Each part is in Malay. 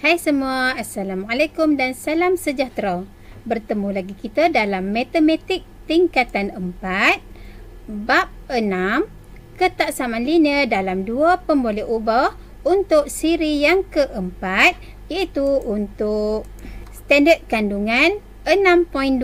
Hai semua, Assalamualaikum dan salam sejahtera. Bertemu lagi kita dalam Matematik tingkatan 4, bab 6, ketaksamaan linear dalam dua pemboleh ubah untuk siri yang keempat, iaitu untuk standard kandungan 6.2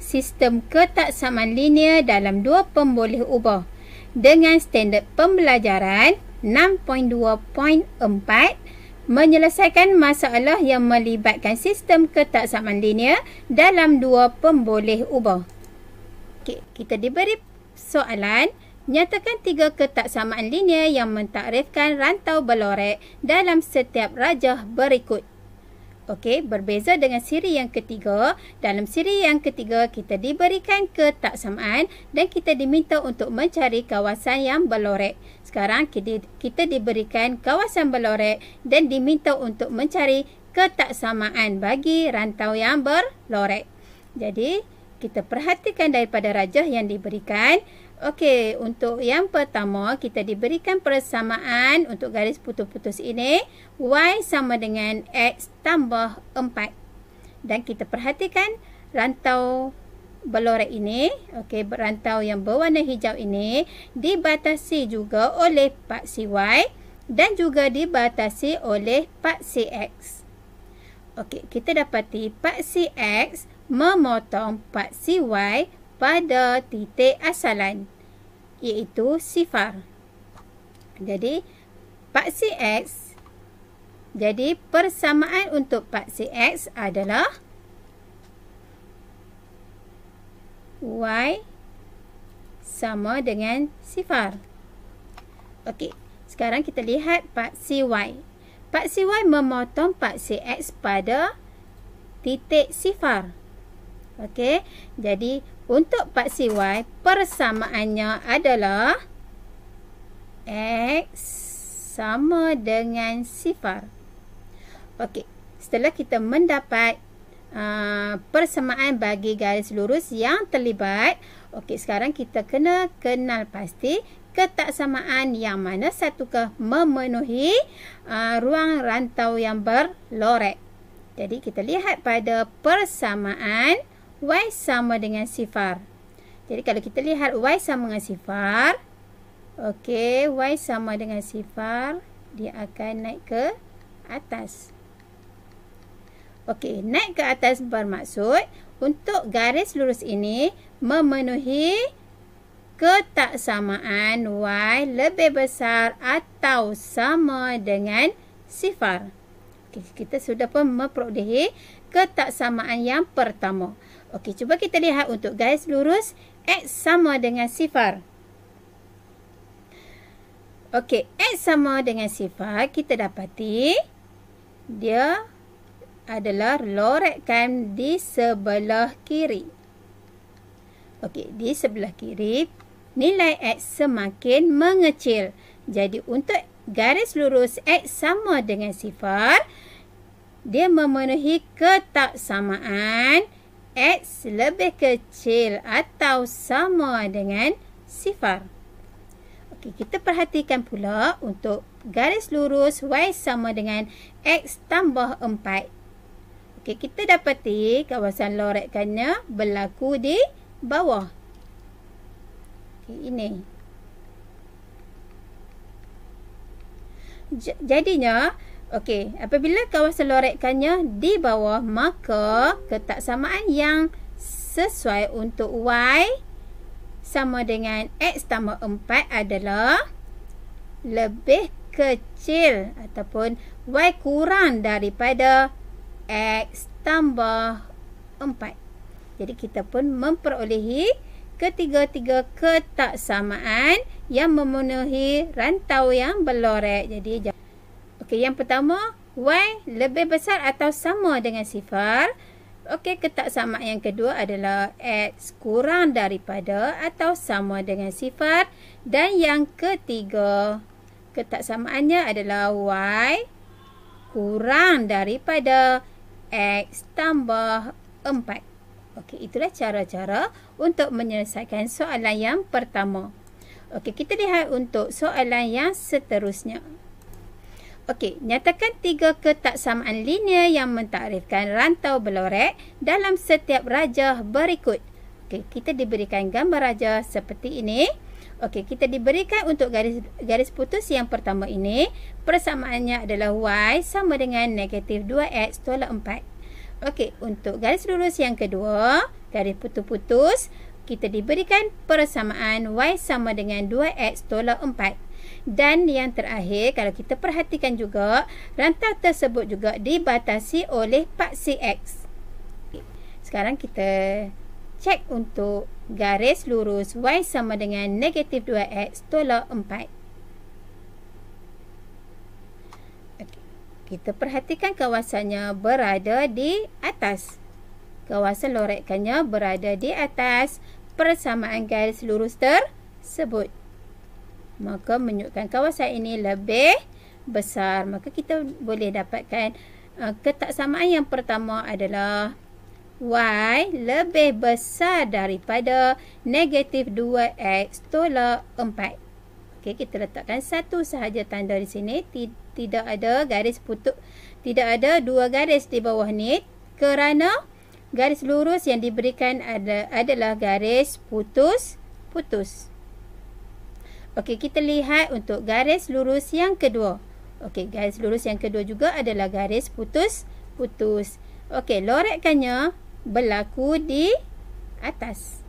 sistem ketaksamaan linear dalam dua pemboleh ubah dengan standard pembelajaran 6.2.4, menyelesaikan masalah yang melibatkan sistem ketaksamaan linear dalam dua pemboleh ubah. Okey, kita diberi soalan, nyatakan tiga ketaksamaan linear yang mentakrifkan rantau berlorek dalam setiap rajah berikut. Okey, berbeza dengan siri yang ketiga. Dalam siri yang ketiga, kita diberikan ketaksamaan dan kita diminta untuk mencari kawasan yang berlorek. Sekarang, kita diberikan kawasan berlorek dan diminta untuk mencari ketaksamaan bagi rantau yang berlorek. Jadi, kita perhatikan daripada rajah yang diberikan. Okey, untuk yang pertama, kita diberikan persamaan untuk garis putus-putus ini. Y sama dengan X tambah 4. Dan kita perhatikan rantau berlorek ini. Okey, rantau yang berwarna hijau ini dibatasi juga oleh paksi Y dan juga dibatasi oleh paksi X. Okey, kita dapati paksi X memotong paksi Y pada titik asalan, iaitu sifar. Jadi, paksi X, jadi persamaan untuk paksi X adalah Y sama dengan sifar. Okey, sekarang kita lihat paksi Y. Paksi Y memotong paksi X pada titik sifar. Okey, jadi untuk paksi Y, persamaannya adalah X sama dengan sifar. Okey, setelah kita mendapat persamaan bagi garis lurus yang terlibat, okey, sekarang kita kena kenal pasti ketaksamaan yang mana satukah memenuhi ruang rantau yang berlorek. Jadi, kita lihat pada persamaan Y sama dengan sifar. Jadi, kalau kita lihat Y sama dengan sifar, okey, Y sama dengan sifar, dia akan naik ke atas. Okey, naik ke atas bermaksud untuk garis lurus ini memenuhi ketaksamaan Y lebih besar atau sama dengan sifar. Okey, kita sudah pun memperolehi ketaksamaan yang pertama. Okey, cuba kita lihat untuk garis lurus X sama dengan sifar. Okey, X sama dengan sifar, kita dapati dia adalah lorekkan di sebelah kiri. Okey, di sebelah kiri, nilai X semakin mengecil. Jadi, untuk garis lurus X sama dengan sifar, dia memenuhi ketaksamaan X lebih kecil atau sama dengan sifar. Okey, kita perhatikan pula untuk garis lurus Y sama dengan X tambah 4. Okey, kita dapati kawasan lorekkannya berlaku di bawah. Okey, ini. Jadinya, okey, apabila kawasan lorekkannya di bawah, maka ketaksamaan yang sesuai untuk Y sama dengan X tambah 4 adalah lebih kecil ataupun Y kurang daripada X tambah 4. Jadi, kita pun memperolehi ketiga-tiga ketaksamaan yang memenuhi rantau yang berlorek. Jadi, okey, yang pertama, Y lebih besar atau sama dengan sifar. Okey, ketaksamaan yang kedua adalah X kurang daripada atau sama dengan sifar. Dan yang ketiga, ketaksamaannya adalah Y kurang daripada X tambah 4. Okey, itulah cara-cara untuk menyelesaikan soalan yang pertama. Okey, kita lihat untuk soalan yang seterusnya. Okey, nyatakan 3 ketaksamaan linear yang mentakrifkan rantau berlorek dalam setiap rajah berikut. Okey, kita diberikan gambar rajah seperti ini. Okey, kita diberikan untuk garis putus yang pertama ini, persamaannya adalah y sama dengan negatif 2x tolak 4. Okey, untuk garis lurus yang kedua, garis putus-putus, kita diberikan persamaan y sama dengan 2x tolak 4. Dan yang terakhir, kalau kita perhatikan juga, rantau tersebut juga dibatasi oleh paksi X. Sekarang kita cek untuk garis lurus y sama dengan negatif 2x tolak 4. Kita perhatikan kawasannya berada di atas. Kawasan lorekannya berada di atas persamaan garis lurus tersebut. Maka menunjukkan kawasan ini lebih besar. Maka kita boleh dapatkan ketaksamaan yang pertama adalah y lebih besar daripada negatif 2x tolak 4. Okey, kita letakkan satu sahaja tanda di sini. Tidak ada garis putus, tidak ada dua garis di bawah ni kerana garis lurus yang diberikan adalah garis putus. Okey, kita lihat untuk garis lurus yang kedua. Okey, garis lurus yang kedua juga adalah garis putus. Okey, lorekannya berlaku di atas.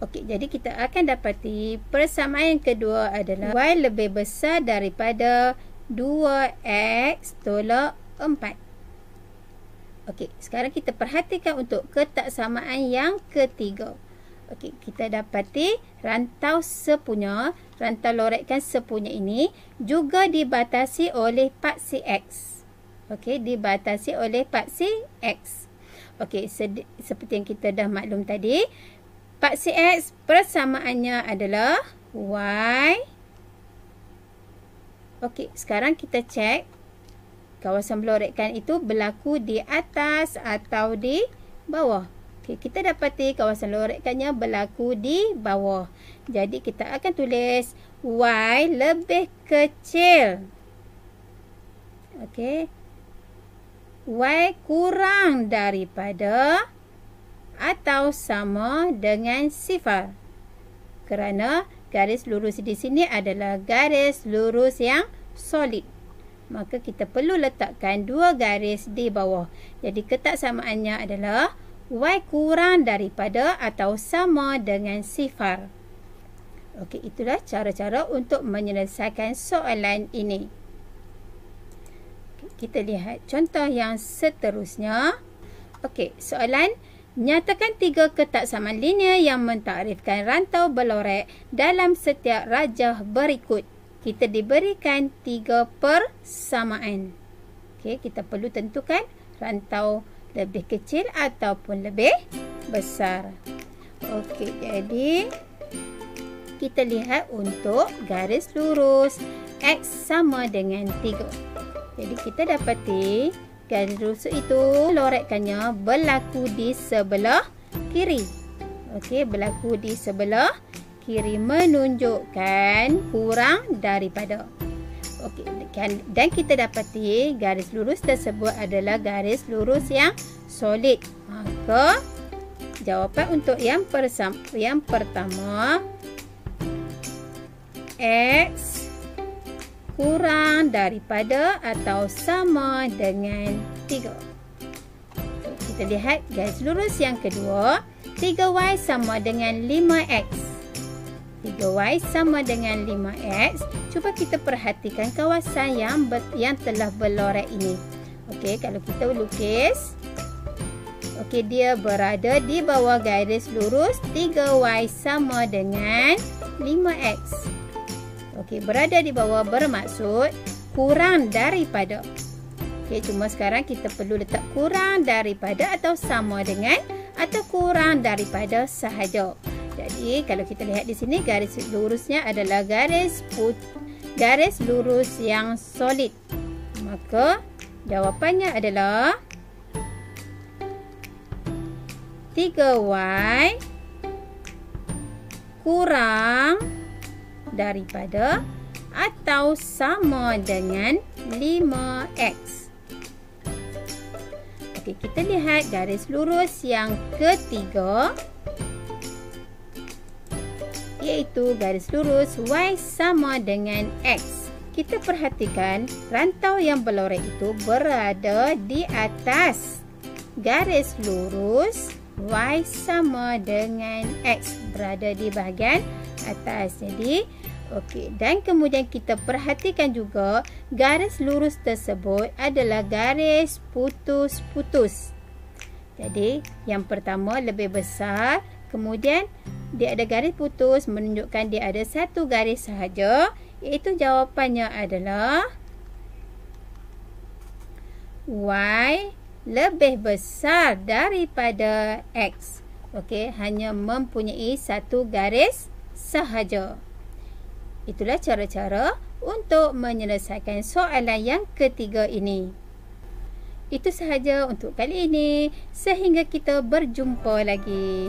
Okey, jadi kita akan dapati persamaan yang kedua adalah y lebih besar daripada 2x tolak 4. Okey, sekarang kita perhatikan untuk ketaksamaan yang ketiga. Okey, kita dapati rantau sepunya, rantau lorekan sepunya ini juga dibatasi oleh paksi X. Okey, dibatasi oleh paksi X. Okey, seperti yang kita dah maklum tadi, paksi X persamaannya adalah y. Okey, sekarang kita cek kawasan berlorekan itu berlaku di atas atau di bawah. Okey, kita dapati kawasan lorekannya berlaku di bawah. Jadi kita akan tulis y lebih kecil. Okey. Y kurang daripada atau sama dengan 0. Kerana garis lurus di sini adalah garis lurus yang solid. Maka kita perlu letakkan dua garis di bawah. Jadi ketaksamaannya adalah y kurang daripada atau sama dengan 0. Okey, itulah cara-cara untuk menyelesaikan soalan ini. Kita lihat contoh yang seterusnya. Okey, soalan, nyatakan 3 ketaksamaan linear yang mentakrifkan rantau berlorek dalam setiap rajah berikut. Kita diberikan 3 persamaan. Okey, kita perlu tentukan rantau lebih kecil ataupun lebih besar. Okey, jadi kita lihat untuk garis lurus X sama dengan 3. Jadi kita dapati garis lurus itu lorekannya berlaku di sebelah kiri. Okey, berlaku di sebelah kiri menunjukkan kurang daripada. Okey, dan kita dapati garis lurus tersebut adalah garis lurus yang solid. Maka jawapan untuk yang pertama X kurang daripada atau sama dengan 3. Kita lihat garis lurus yang kedua, 3y sama dengan 5x. 3y sama dengan 5x. Cuba kita perhatikan kawasan yang telah berlorek ini. Okey, kalau kita lukis, okey, dia berada di bawah garis lurus 3y sama dengan 5x. Okey, berada di bawah bermaksud kurang daripada. Okey, cuma sekarang kita perlu letak kurang daripada atau sama dengan atau kurang daripada sahaja. Jadi, kalau kita lihat di sini garis lurusnya adalah garis lurus yang solid. Maka jawapannya adalah 3y kurang daripada atau sama dengan 5x. Okey, kita lihat garis lurus yang ketiga, iaitu garis lurus y sama dengan x. Kita perhatikan rantau yang berlorek itu berada di atas garis lurus y sama dengan x, berada di bahagian atas. Jadi, okey, dan kemudian kita perhatikan juga garis lurus tersebut adalah garis putus-putus. Jadi, yang pertama lebih besar, kemudian dia ada garis putus menunjukkan dia ada satu garis sahaja, iaitu jawapannya adalah y lebih besar daripada x. Okey, hanya mempunyai satu garis sahaja. Itulah cara-cara untuk menyelesaikan soalan yang ketiga ini. Itu sahaja untuk kali ini. Sehingga kita berjumpa lagi.